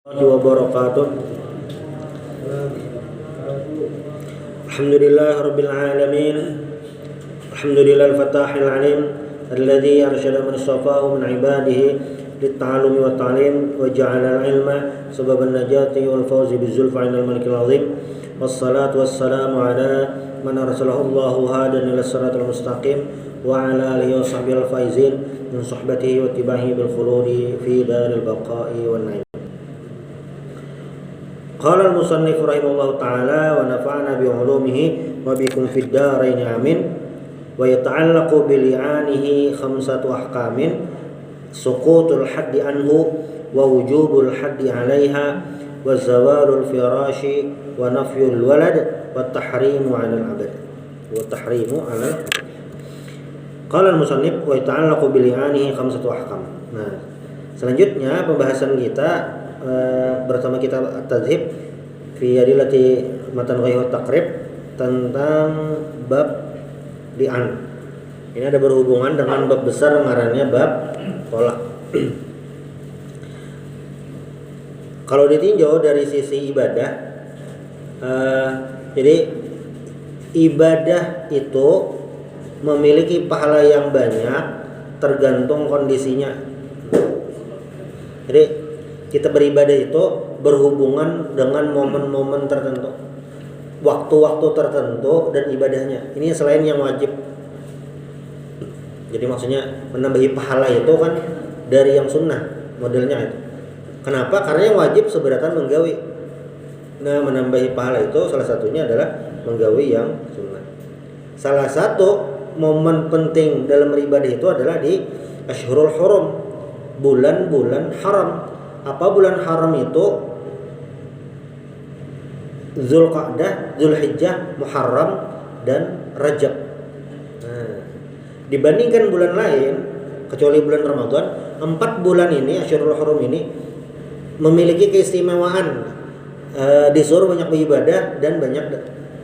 wabarakatuh. Alhamdulillah rabbil alamin. Alhamdulillah al-fatahil alim alladhi arsyada man istafahu min ibadihi lit-ta'allumi wa ta'lim wa ja'ala al-ilma sababan najati wal fawzi bizulfa 'inda al-malikil azim. Wassalatu wassalamu ala man arsalahu Allahu hadan ila siratal mustaqim wa ala alihi wa sahbihi al-faizin min suhbatihi wa tibahi bil khuludi fi daril baqa'i wan na'im. Qala al-musannif rahimahullahu ta'ala wa nafa'ana bi 'ulumihi wa bikum fid dharain amin. Wa yata'allaqu bi li'anihi khamsatu ahkamin: suqutul haddi anhu wa wujubul haddi 'alaiha wa zawalul firashi wa nafyul walad wa tahrimu 'alal 'abad wa tahrimu 'alal. Qala al-musannif wa yata'allaqu bi li'anihi khamsatu ahkam. Nah, selanjutnya pembahasan kita bersama kitab At-Tadhib fi adillati matan ghaih wa taqrib tentang bab li'an. Ini ada berhubungan dengan bab besar ngarannya bab tolak. Kalau ditinjau dari sisi ibadah, jadi ibadah itu memiliki pahala yang banyak tergantung kondisinya. Jadi kita beribadah itu berhubungan dengan momen-momen tertentu, waktu-waktu tertentu dan ibadahnya. Ini selain yang wajib. Jadi maksudnya menambahi pahala itu kan dari yang sunnah modelnya itu. Kenapa? Karena yang wajib seberatan menggawi. Nah, menambahi pahala itu salah satunya adalah menggawi yang sunnah. Salah satu momen penting dalam beribadah itu adalah di Ashhurul Hurum, bulan-bulan haram. Apa bulan haram itu? Zulqa'dah, Zulhijjah, Muharram, dan Rajab. Nah, dibandingkan bulan lain, kecuali bulan Ramadan, 4 bulan ini, Ashhurul Hurum ini memiliki keistimewaan. Disuruh banyak beribadah dan banyak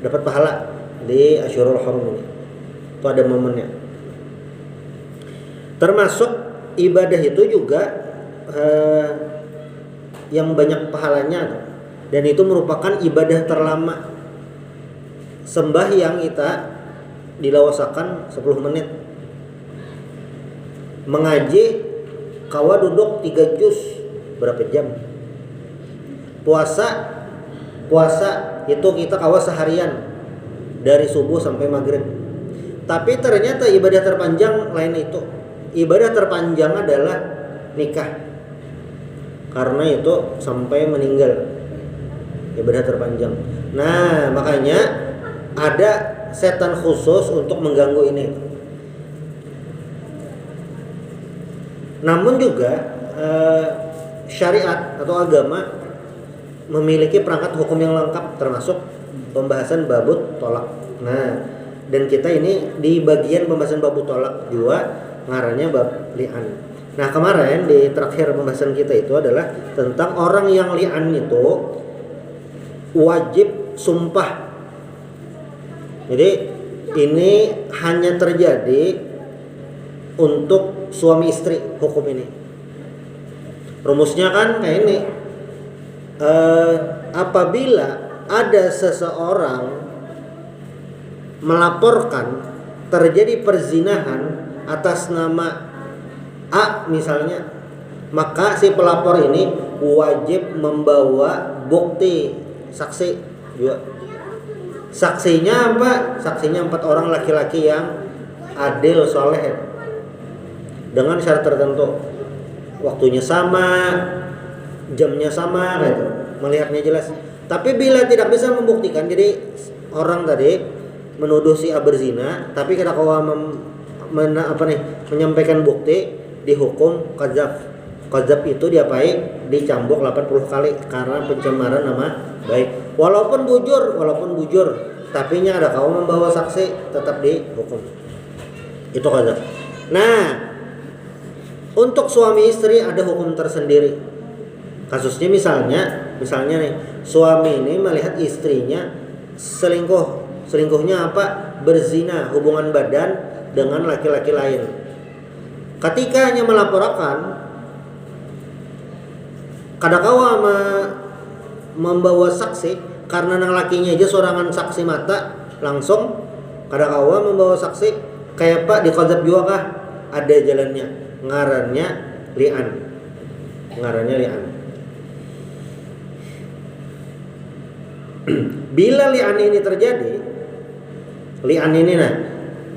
dapat pahala di Ashhurul Hurum ini. Itu ada momennya. Termasuk ibadah itu juga yang banyak pahalanya, dan itu merupakan ibadah terlama. Sembahyang kita dilawasakan 10 menit. Mengaji kawa duduk 3 juz berapa jam? Puasa itu kita kawa seharian dari subuh sampai maghrib. Tapi ternyata ibadah terpanjang lain itu. Ibadah terpanjang adalah nikah. Karena itu sampai meninggal, ibadah terpanjang. Nah, makanya ada setan khusus untuk mengganggu ini. Namun juga syariat atau agama memiliki perangkat hukum yang lengkap, termasuk pembahasan babut tolak. Nah, dan kita ini di bagian pembahasan babut tolak juga ngarannya bab li'an. Nah, kemarin di terakhir pembahasan kita itu adalah tentang orang yang li'an itu wajib sumpah. Jadi ini hanya terjadi untuk suami istri hukum ini. Rumusnya kan kayak ini. Apabila ada seseorang melaporkan terjadi perzinahan atas nama A misalnya, maka si pelapor ini wajib membawa bukti saksi juga. Saksinya apa? Saksinya 4 orang laki-laki yang adil, soleh, dengan syarat tertentu. Waktunya sama, jamnya sama, gitu. Melihatnya jelas. Tapi bila tidak bisa membuktikan, jadi orang tadi menuduh si A berzina, tapi kita menyampaikan bukti, dihukum qadzaf. Qadzaf itu diapain? Dicambuk 80 kali karena pencemaran nama baik. Walaupun bujur, tapi nya ada kaum membawa saksi, tetap dihukum. Itu qadzaf. Nah, untuk suami istri ada hukum tersendiri. Kasusnya misalnya nih, suami ini melihat istrinya selingkuh. Selingkuhnya apa? Berzina, hubungan badan dengan laki-laki lain. Ketika hanya melaporkan, kadakawa membawa saksi karena nang lakinya aja sorangan saksi mata langsung, kadakawa membawa saksi kayak Pak di konsep juga kah ada jalannya, ngarannya li'an. Bila li'an ini terjadi, li'an ini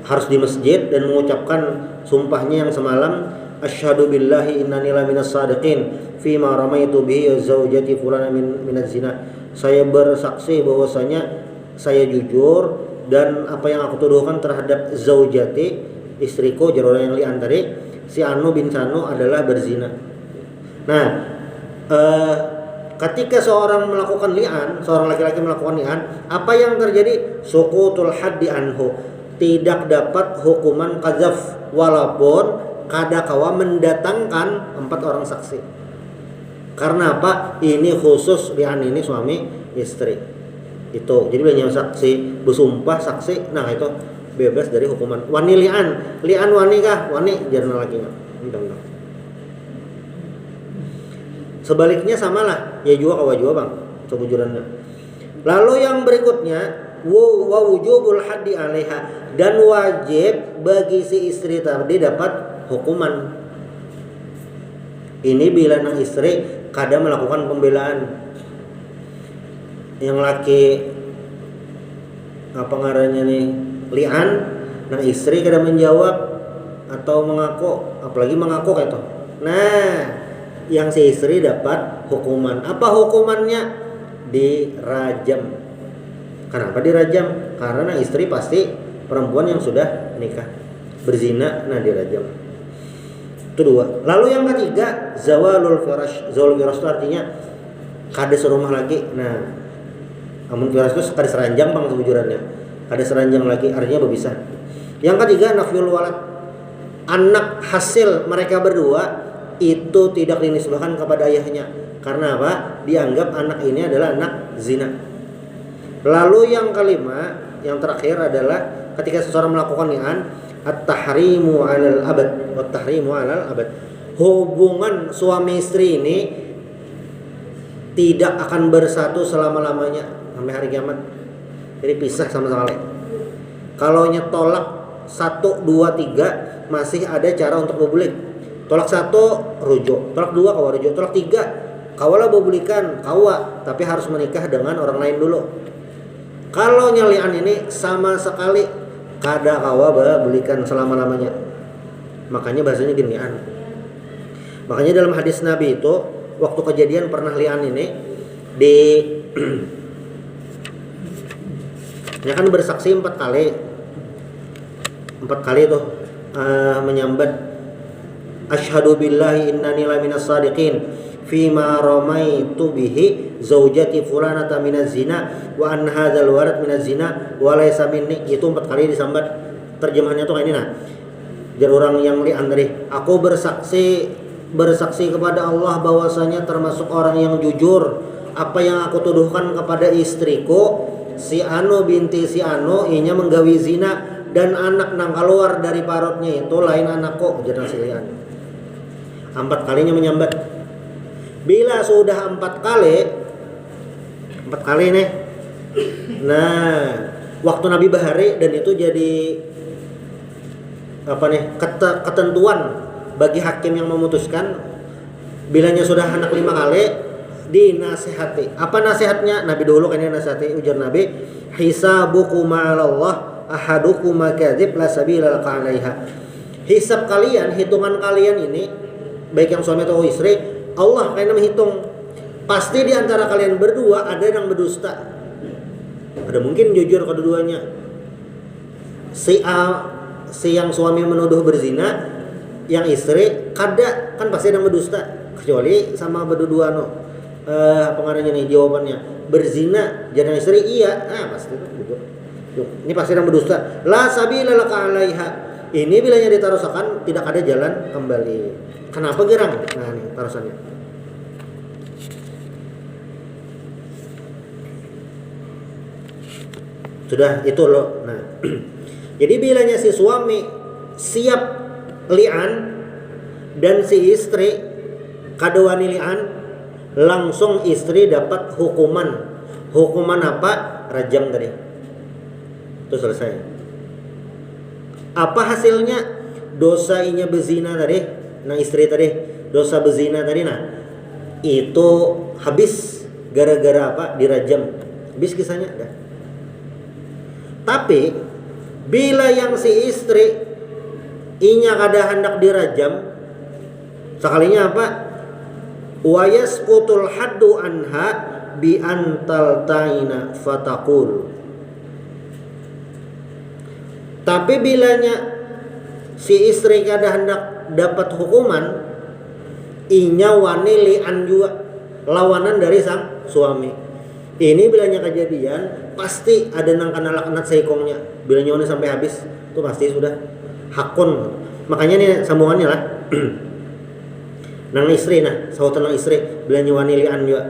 harus di masjid dan mengucapkan sumpahnya yang semalam, asyhadu billahi innani laminas shadiqin fima ramaitu bihi zaujati fulana minaz zina. Saya bersaksi bahwasanya saya jujur dan apa yang aku tuduhkan terhadap zaujati, istriku, jarang yang li'an tadi, si Anu bin Sanu adalah berzina. Nah, ketika seorang melakukan li'an, seorang laki-laki melakukan li'an, apa yang terjadi? Suqutul haddi anhu, tidak dapat hukuman qadzaf walaupun kadakawa mendatangkan 4 orang saksi. Karena apa? Ini khusus li'an ini suami istri. Itu. Jadi banyak saksi, bersumpah saksi. Nah, itu bebas dari hukuman. Wani li'an wani kah? Wani jarang lagi enggak. Enggak. Sebaliknya samalah, ya juga kawa juga Bang, sebujurannya. Lalu yang berikutnya wa wujubul haddi 'alaiha, dan wajib bagi si istri tadi dapat hukuman. Ini bila nang istri kada melakukan pembelaan. Yang laki apa ngarannya nih li'an, nang istri kada menjawab atau mengaku, apalagi mengaku kayak itu. Nah, yang si istri dapat hukuman. Apa hukumannya? Dirajam. Kenapa dirajam? Karena istri pasti perempuan yang sudah nikah, berzina, nah dirajam. Itu 2. Lalu yang ketiga, zawalul firash. Zawalul firash itu artinya kada serumah lagi. Nah, amun firash itu kada seranjang Bang sebujurannya. Kada seranjang lagi artinya berpisah. Yang ketiga, nafyul walad. Anak hasil mereka berdua itu tidak dinisbahkan kepada ayahnya. Karena apa? Dianggap anak ini adalah anak zina. Lalu yang kelima, yang terakhir adalah ketika seseorang melakukan li'an, at-tahrimu 'alal abad wa tahrimu 'alal abad. Hubungan suami istri ini tidak akan bersatu selama-lamanya sampai hari kiamat. Jadi pisah sama sekali. Kalau nyetolak 1 2 3 masih ada cara untuk berbulik. Tolak 1 rujuk, tolak 2 kawa rujuk, tolak 3 kawalah berbulikan kawa, tapi harus menikah dengan orang lain dulu. Kalau nyalian ini sama sekali kada kawa berbulikan selama-lamanya. Makanya bahasanya ginian. Makanya dalam hadis Nabi itu waktu kejadian pernah lian ini di ya kan bersaksi 4 kali. 4 kali tuh menyambat asyhadu billahi innani laminas shadiqin fima ramaitu bihi zaujati fulanata minaz zina wa an hadzal walad minaz zina wa laysa minni. Itu 4 kali disambat. Terjemahannya tuh kayak ini jar orang yang li'an tadi, aku bersaksi kepada Allah bahwasanya termasuk orang yang jujur apa yang aku tuduhkan kepada istriku si Anu binti si Anu inya menggawi zina dan anak nang keluar dari parutnya itu lain anakku. Jadi li'an 4 kalinya menyambat. Bila sudah 4 kali nih, nah waktu Nabi bahari dan itu jadi ketentuan bagi hakim yang memutuskan. Bilanya sudah anak 5 kali dinasihati. Apa nasihatnya? Nabi dulu kan yang nasihati, ujar Nabi, hisabukum ma'alallah ahadukum kadzib la sabila laka 'alaiha. Hisab kalian, hitungan kalian ini baik yang suami atau istri, Allah kayaknya menghitung. Pasti di antara kalian berdua ada yang berdusta. Ada mungkin jujur kedua-duanya. Si yang suami menuduh berzina, yang istri kada, kan pasti ada yang berdusta. Kecuali sama berdua pengarangnya nih jawabannya. Berzina jadi istri iya, pasti itu gitu. Ini pasti yang berdusta. La sabila laka 'alaiha. Ini bilanya ditarusakan tidak ada jalan kembali. Kenapa gerang? Nah ini tarusannya. Sudah itu loh. Nah, jadi bilanya si suami siap li'an dan si istri kadawani li'an, langsung istri dapat hukuman. Hukuman apa? Rajam tadi. Itu selesai. Apa hasilnya? Dosa inya berzina tadi, nah istri tadi, dosa berzina tadi, nah itu habis gara-gara apa? Dirajam. Habis kisahnya dah. Tapi bila yang si istri inya kada hendak dirajam, sekalinya apa? Wa yasqutul haddu anha bi antal taina fatakul. Tapi bilanya si istri kada hendak dapat hukuman, inya wani li'an juga, lawanan dari sang suami. Ini bilanya kejadian pasti ada nang kana laknat seikongnya. Bilanya wani sampai habis itu pasti sudah hakun. Makanya nih sambungannya lah. Nang istri nah, sautan nang istri bilanya wani li'an juga.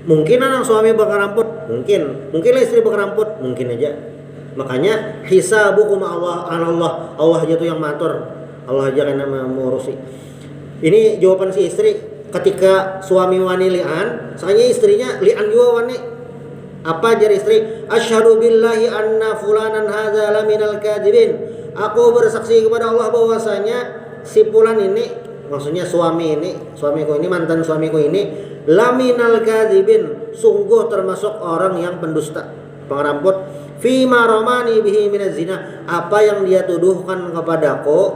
Mungkin nang suami bakal ramput, mungkin lah istri bakal ramput, mungkin aja. Makanya hisabukum Allah aja tuh yang matur. Allah aja kan mengurusi. Ini jawaban si istri ketika suami wani li'an, soalnya istrinya li'an juga wani. Apa jar istri? Asyhadu billahi anna fulanan hadza laminal kadzibin. Aku bersaksi kepada Allah bahwasanya si fulan ini, maksudnya suamiku ini, mantan suamiku ini laminal kadzibin, sungguh termasuk orang yang pendusta, pengeramput. Fima romani bihi minaz zina, apa yang dia tuduhkan kepadaku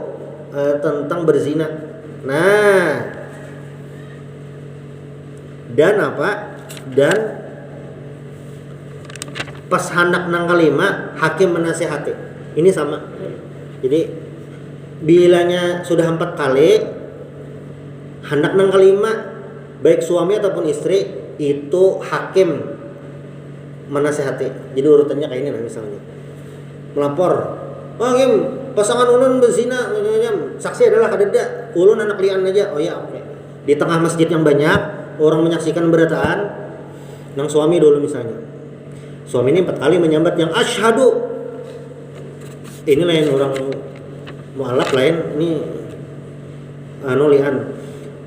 tentang berzina. Nah, dan apa? Dan pas hendak nang kelima hakim menasihati. Ini sama. Jadi bilanya sudah 4 kali, hendak nang kelima baik suami ataupun istri itu hakim menasehati. Jadi urutannya kayak ini lah, misalnya melapor, hakim pasangan ulun berzina, saksi adalah kadeda, ulun anak lian aja. Oh ya, oke. Di tengah masjid yang banyak orang menyaksikan berataan, nang suami dulu misalnya, suami ini 4 kali menyambat yang asyhadu. Ini lain orang mualaf, lain ini lian.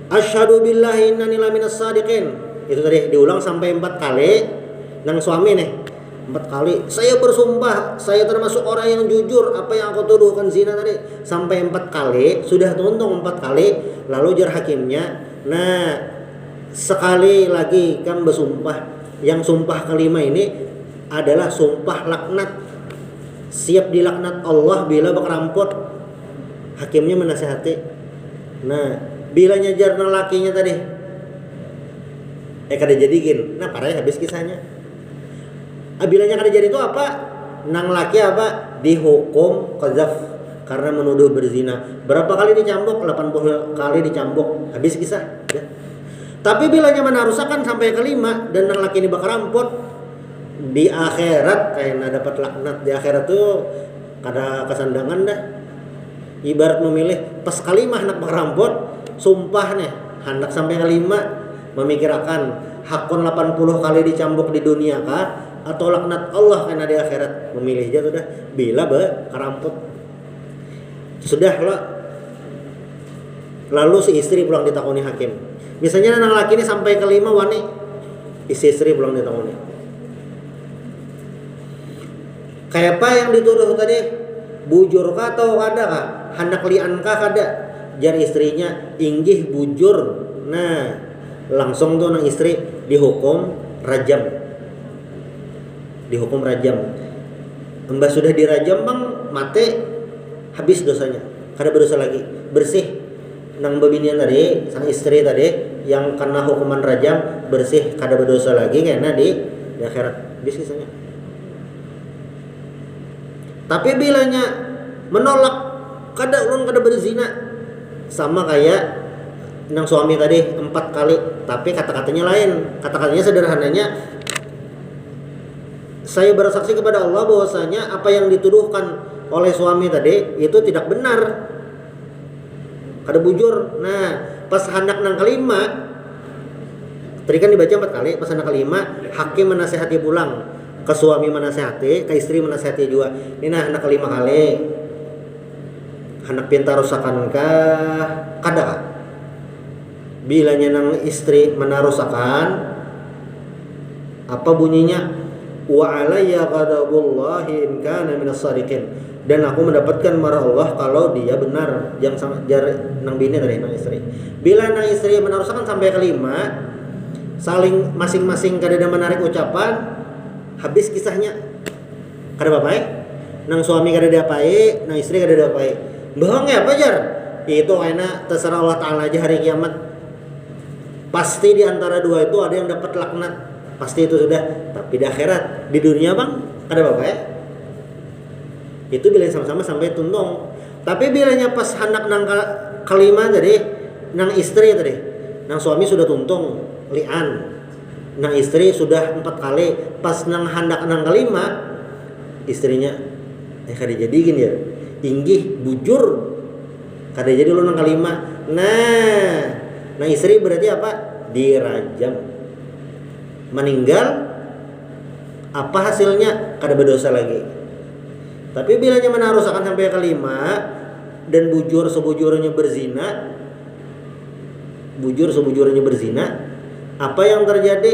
Asyhadu billahi innani laminas sadiqin. Itu tadi diulang sampai 4 kali. Nang suami nih 4 kali, saya bersumpah saya termasuk orang yang jujur apa yang aku tuduhkan zina tadi. Sampai 4 kali, sudah tuntung 4 kali. Lalu jar hakimnya, nah sekali lagi kamu bersumpah. Yang sumpah kelima ini adalah sumpah laknat, siap dilaknat Allah bila bakeramput. Hakimnya menasihati. Nah bilanya jar nang lakinya tadi kada jadikin, nah parahnya habis kisahnya. Bilanya kada jadi itu apa? Nang laki apa? Dihukum qadzaf karena menuduh berzina. Berapa kali dicambuk? 80 kali dicambuk. Habis kisah ya. Tapi bilanya menarusakan sampai kelima dan nang laki ini bakal ramput di akhirat kayaknya dapat laknat. Di akhirat tuh kada kesandangan dah. Ibarat memilih pas kelima hendak bakal ramput, sumpah nih hendak sampai kelima memikirkan hakun 80 kali dicambuk di dunia kah atau laknat Allah karena di akhirat. Memilih aja sudah bila keramput sudah lah. Lalu si istri pulang ditakoni hakim. Misalnya nang laki ini sampai kelima wani, istri pulang ditakoni. Kayak apa yang dituduh tadi? Bujur kah atau kada kah? Hendak lian kah kada? Jar istrinya inggih bujur. Nah langsung tuh nang istri dihukum rajam. Mbak sudah dirajam bang, mate habis dosanya, kada berdosa lagi, bersih. Nang babinian tadi, sang istri tadi yang kena hukuman rajam bersih, kada berdosa lagi karena di akhirat habis kisahnya. Tapi bilanya menolak, kada berzina, sama kayak nang suami tadi 4 kali, tapi kata-katanya lain. Kata-katanya sederhananya, saya bersaksi kepada Allah bahwasanya apa yang dituduhkan oleh suami tadi itu tidak benar. Kada bujur. Nah, pas hendak nang kelima, tadi kan dibaca 4 kali, pas hendak kelima hakim menasihati pulang. Ke suami menasihati, ke istri menasihati juga. Ini nah hendak kelima kali. Hendak pintar rusakankah? Kada kah? Bilanya nang istri menarusakan, apa bunyinya? Wa alayya ghadabullahi in kana minas shadiqin. Dan aku mendapatkan marah Allah kalau dia benar. Yang sama jar nang bini dari nang istri. Bila nang istri menarusakan sampai kelima, saling masing-masing kadada menarik ucapan, habis kisahnya. Kada bapak nang suami kadada apai, nang istri kadada apai. Bohong ya apa jar? Itu karena terserah Allah Ta'ala aja hari kiamat. Pasti di antara dua itu ada yang dapat laknat. Pasti itu sudah. Tapi di akhirat, di dunia bang, ada bapak ya? Itu bila sama-sama sampai tuntung. Tapi bilanya pas hendak nang kelima tadi, nang istri tadi, nang suami sudah tuntung, lian. Nang istri sudah 4 kali. Pas nang hendak nang kelima, istrinya, kada jadi gini ya, inggih bujur. Kada jadi lu nang kelima. Nah istri berarti apa? Dirajam. Meninggal. Apa hasilnya? Kada berdosa lagi. Tapi bilanya menarusakan sampai kelima dan bujur sebujurnya berzina, apa yang terjadi?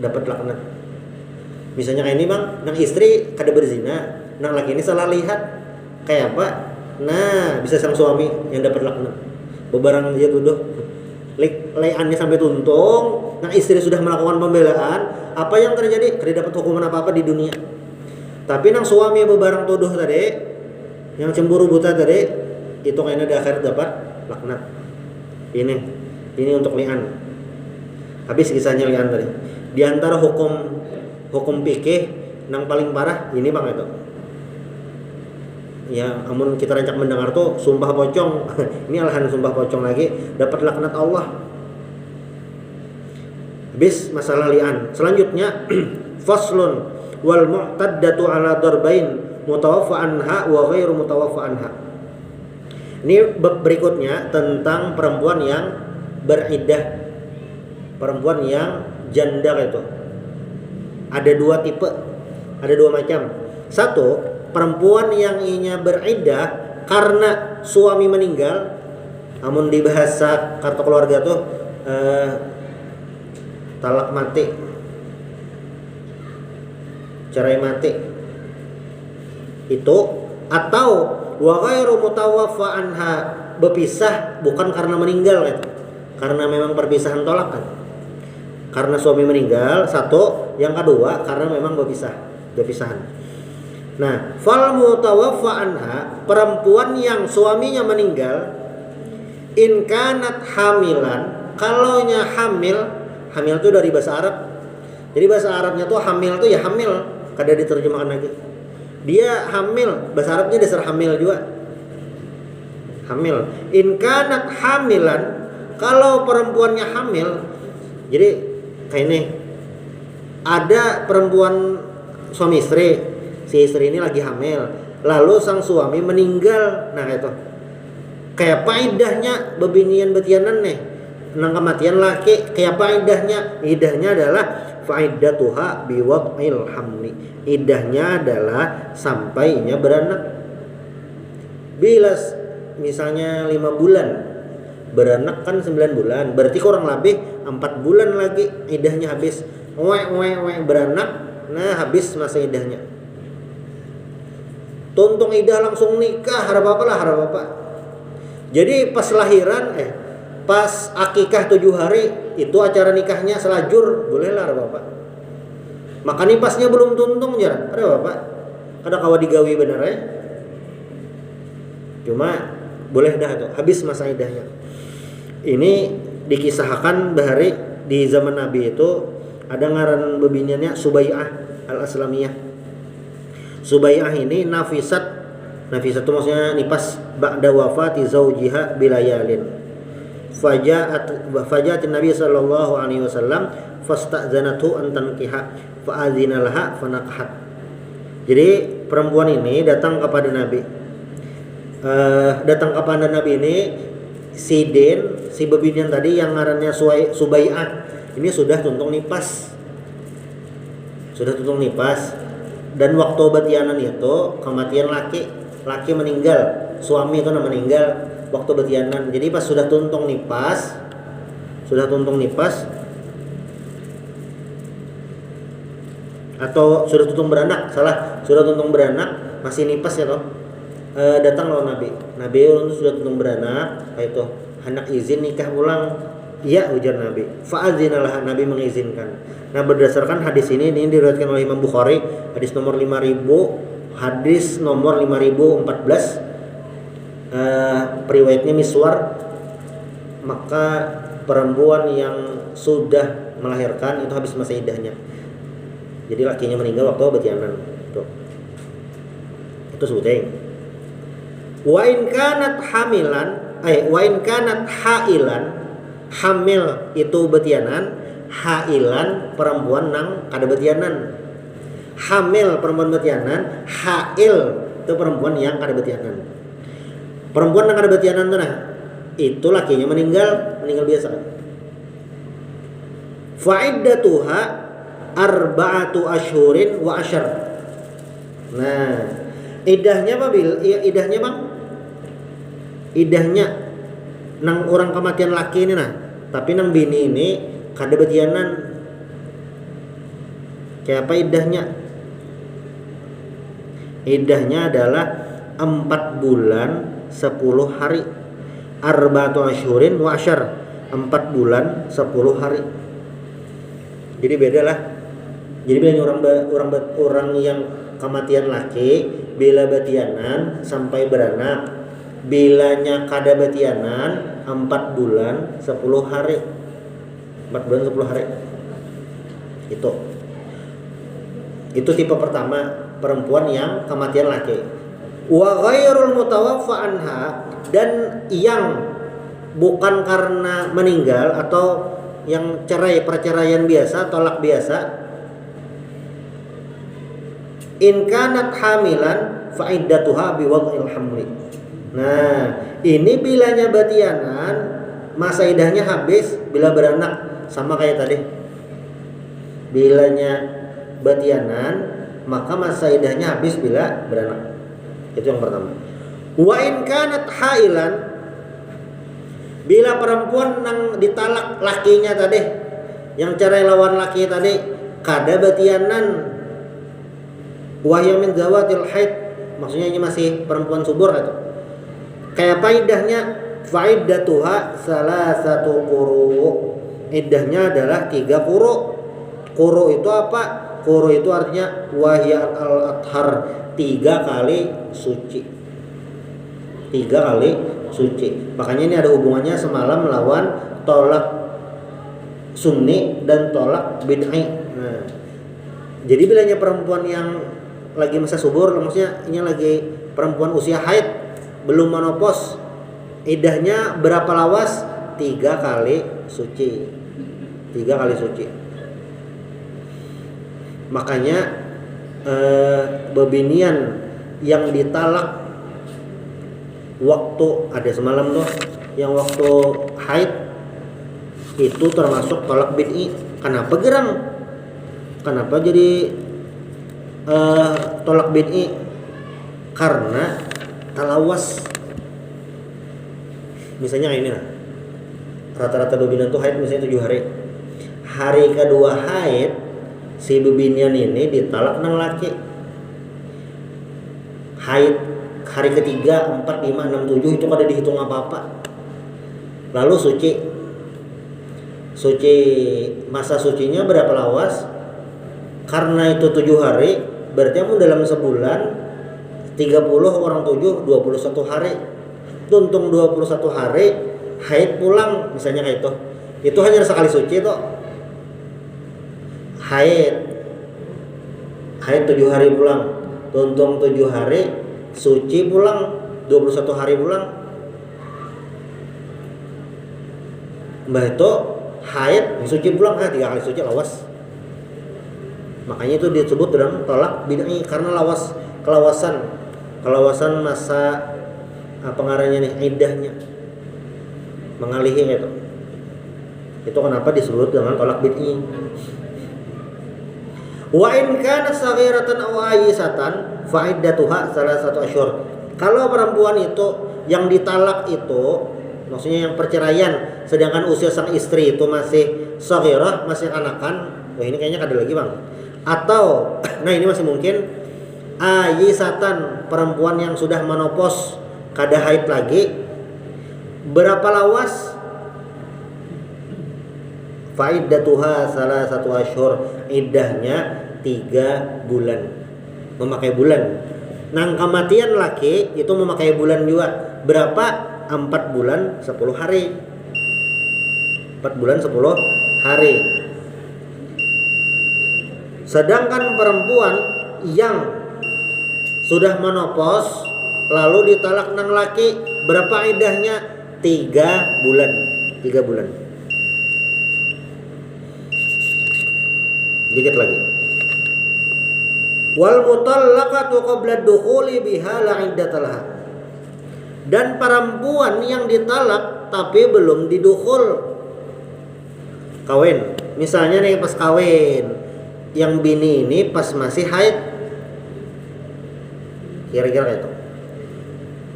Dapat laknat. Misalnya kayak ini bang, nang istri kada berzina, nang laki ini salah lihat. Kayak apa? Nah, bisa sang suami yang dapat laknat. Bebarang dia tuduh layannya sampai tuntung, nah istri sudah melakukan pembelaan, apa yang terjadi? Kada dapat hukuman apa-apa di dunia. Tapi nang suami bebarang tuduh tadi, yang cemburu buta tadi, itu kayaknya di akhirat dapat laknat. Ini untuk lian. Habis kisahnya lian tadi. Di antara hukum fikih nang paling parah ini bang itu. Ya, amun kita rancak mendengar tuh sumpah pocong. Ini alahan sumpah pocong lagi, dapat laknat Allah. Habis masalah lian. Selanjutnya faslun wal mu'taddatu ala darbain mutawaffa anha wa ghairu mutawaffa anha. Ini berikutnya tentang perempuan yang beriddah. Perempuan yang janda itu. Ada 2 tipe. Ada 2 macam. Satu, perempuan yang inya beriddah karena suami meninggal, namun di bahasa kartu keluarga tuh talak mati, cerai mati itu, atau wa ghairu mutawaffa anha, berpisah bukan karena meninggal gitu. Karena memang perpisahan tolak kan, karena suami meninggal satu, yang kedua karena memang berpisahan. Nah, fal mutawaffa anha, perempuan yang suaminya meninggal, in kanat hamilan, kalaunya hamil itu dari bahasa Arab. Jadi bahasa Arabnya tuh hamil tuh ya hamil, kada diterjemahkan lagi. Dia hamil, bahasa Arabnya dasar hamil juga. Hamil. In kanat hamilan, kalau perempuannya hamil. Jadi kayak ini. Ada perempuan suami istri. Si istri ini lagi hamil, lalu sang suami meninggal. Nah itu kayak apa idahnya bebinian betianan nih nang kematian laki, kayak apa idahnya? Idahnya adalah fa'iddatuha biwad'il hamli. Idahnya adalah sampainya beranak. Bila misalnya 5 bulan, beranak kan 9 bulan, berarti kurang lebih 4 bulan lagi idahnya habis. Beranak, nah habis masa idahnya. Tuntung idah langsung nikah, harap apa. Jadi pas lahiran, pas akikah 7 hari, itu acara nikahnya selajur, bolehlah harap apa. Makanya pasnya belum tuntung jarang, harap apa. Kada kawa digawi bener ya. Cuma boleh dah tuh, habis masa idahnya. Ini dikisahkan bahari di zaman Nabi itu ada ngaran bebiniannya Subai'ah al-Aslamiyah. Subai'ah ini nafisat itu maksudnya nipas ba'da wafati zaujiha bilayalin. Fajatin Nabi sallallahu alaihi wasallam fasta'zanathu an tankiha fa'adzina laha fanaqhat. Jadi perempuan ini datang kepada Nabi. Ini si bebinian tadi yang ngarannya Subai'ah ini sudah tuntung nipas. Dan waktu batianan itu kematian laki meninggal, suami itu meninggal. waktu betianan. Jadi pas sudah tuntung nipas atau sudah tuntung beranak, sudah tuntung beranak masih nipas ya toh. Datang lawan Nabi itu sudah tuntung beranak, kayak itu hendak izin nikah ulang. Iya, ujar Nabi. Fa'adzinalah, Nabi mengizinkan. Nah, berdasarkan hadis ini diriwayatkan oleh Imam Bukhari, hadis nomor 5014, periwayatnya Miswar. Maka perempuan yang sudah melahirkan itu habis masa iddahnya. Jadi lakinya meninggal waktu betianan. Itu sebutnya. Wa in kanat hailan, hamil itu betianan, hailan perempuan nang kada betianan. Hamil perempuan betianan, hail itu perempuan yang kada betianan. Perempuan nang kada betianan tuh nah, itu lakinya meninggal biasa. Fa'iddatuha arba'atu ashhurin wa asyar. Nah, idahnya apa bil? Idahnya bang? Idahnya nang orang kematian laki ini nah, tapi nang bini ini kada betianan. Kayak apa idahnya? Idahnya adalah 4 bulan 10 hari. Arba'atu ashhurin wa asyar, 4 bulan 10 hari. Jadi beda lah. Jadi bilanya orang yang kematian laki bila betianan sampai beranak, bilanya kada betianan 4 bulan 10 hari. 4 bulan 10 hari. Itu tipe pertama, perempuan yang kematian laki. Wa ghairul mutawaffa anha, dan yang bukan karena meninggal atau yang perceraian biasa, tolak biasa. In kanat hamilan fa iddatuha biwad'il hamli. Nah, ini bilanya betianan, masa idahnya habis bila beranak, sama kayak tadi. Bilanya betianan, maka masa idahnya habis bila beranak. Itu yang pertama. Wa in kanat hailan, bila perempuan nang ditalak lakinya tadi, yang cerai lawan laki tadi, kada betianan, wahya min zawatil haid, maksudnya ini masih perempuan subur atau kayak apa idahnya? Fa'iddatuha salasatu quru. Idahnya adalah 3 quru. Quru itu apa? Quru itu artinya wahya al-athhar, 3 kali suci. 3 kali suci. Makanya ini ada hubungannya semalam lawan tolak sunni dan tolak bid'ah. Nah, jadi bilanya perempuan yang lagi masa subur, maksudnya ini lagi perempuan usia haid, belum menopause, idahnya berapa lawas? 3 kali suci. 3 kali suci. Makanya bebinian yang ditalak waktu ada semalam tuh, yang waktu haid itu termasuk tolak bid'i. Kenapa gerang? Kenapa jadi tolak bid'i? Karena talawas. Misalnya kayak ini lah, rata-rata bebinian tuh haid misalnya 7 hari. Hari kedua haid si bebinian ini ditalak nang laki. Haid hari ketiga, 4, 5, 6, 7 itu kada dihitung apa-apa. Lalu suci masa sucinya berapa lawas? Karena itu 7 hari, berarti kamu dalam sebulan 30 orang 7, 21 hari. Tuntung 21 hari haid pulang misalnya kayak itu. Itu hanya sekali suci toh. Haid 7 hari pulang. Tuntung 7 hari suci pulang, 21 hari pulang. Mbah itu haid suci pulang 3 kali suci lawas. Makanya itu disebut dalam tolak bid'ah karena kelawasan masa pengarangnya nih, iddahnya mengalihi itu. Itu kenapa disebut dengan tolak bid'ah. Wa in kanat saghiratan aw ayyisatan fa iddatuha 3 ashhur. Kalau perempuan itu Yang ditalak itu maksudnya yang perceraian, sedangkan usia sang istri itu masih shaghirah, masih anakan. Wah, ini kayaknya ada lagi, Bang. Atau nah ini masih mungkin ayisatan, perempuan yang sudah menopause kada haid lagi. Berapa lawas? Fa'iddatuha salah satu asyhur, iddahnya 3 bulan, memakai bulan. Nang kematian laki itu memakai bulan juga. Berapa? 4 bulan 10 hari. 4 bulan 10 hari. Sedangkan perempuan yang sudah menopause lalu ditalak nang laki, berapa iddahnya? 3 bulan. 3 bulan. Dikit lagi. Wal mutallaqatu qabla dukhuli biha la iddata laha. Dan perempuan yang ditalak tapi belum didukhul, kawin. Misalnya nih pas kawin, yang bini ini pas masih haid. Kira-kira itu.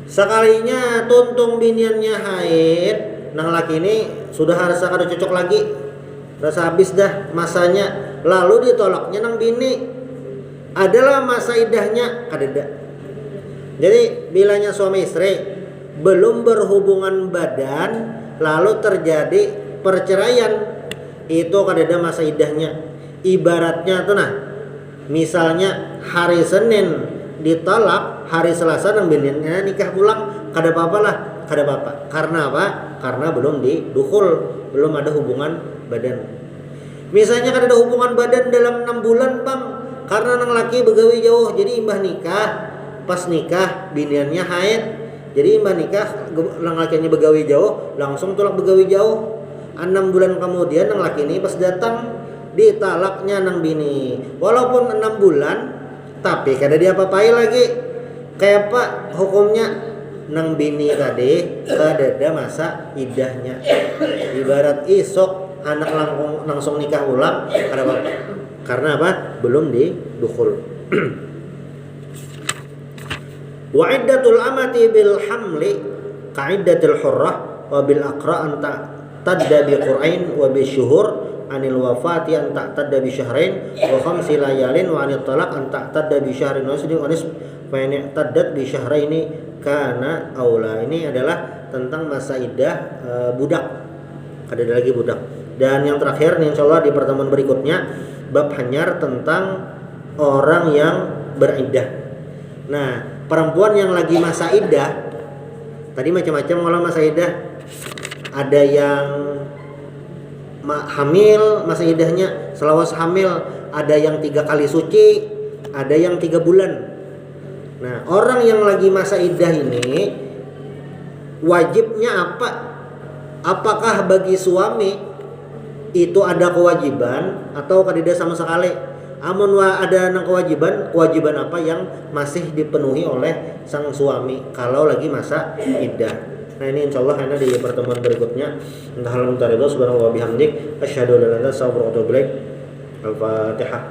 Sekalinya tuntung biniannya haid, nang laki ini sudah rasa kada cocok lagi. Rasa habis dah masanya, lalu ditolaknya nang bini, adalah masa iddahnya kadeda. Jadi bilanya suami istri belum berhubungan badan lalu terjadi perceraian, itu kadeda masa iddahnya. Ibaratnya tuh nah, misalnya hari Senin ditolak, hari Selasa nang bininya nikah pulang, kada apa-apa lah, kada apa-apa. Karena apa? Karena belum didukhul, belum ada hubungan badan. Misalnya kan ada hubungan badan dalam 6 bulan, Bang, karena nang laki begawi jauh, jadi imbah nikah, pas nikah biniannya haid, jadi imbah nikah nang lakinya begawi jauh, langsung tolak begawi jauh. 6 bulan kemudian nang laki ini pas datang ditalaknya nang bini, walaupun 6 bulan tapi kada diapa-apai lagi. Kayak apa hukumnya? Nang bini tadi kada ada masa iddahnya. Ibarat isok anak langsung nikah ulang, kada apa? Karena apa? Belum didukhul. Wa iddatul amati bil hamli ka'iddatil hurrah wa bil aqra anta tadda bi qur'ain wa bi syuhur anil wafati anta tadda bi syahrain wa khamsi layalin wa anil talaq anta tadda bi syahrin wa sidin anis fa in taddat bi syahraini kana aula. Ini adalah tentang masa iddah budak. Ada lagi budak. Dan yang terakhir nih insyaallah di pertemuan berikutnya bab hanyar tentang orang yang beriddah. Nah, perempuan yang lagi masa iddah, tadi macam-macam kalau masa iddah. Ada yang hamil, masa iddahnya selawas hamil, ada yang 3 kali suci, ada yang 3 bulan. Nah, orang yang lagi masa iddah ini wajibnya apa? Apakah bagi suami itu ada kewajiban atau kada sama sekali? Amun ada nang kewajiban apa yang masih dipenuhi oleh sang suami kalau lagi masa iddah. Nah, ini insyaallah ada di pertemuan berikutnya. Subhanallah wa bihamdik asyhadu an la ilaha illa anta astaghfiruka wa atubu ilaik. Al-Fatihah.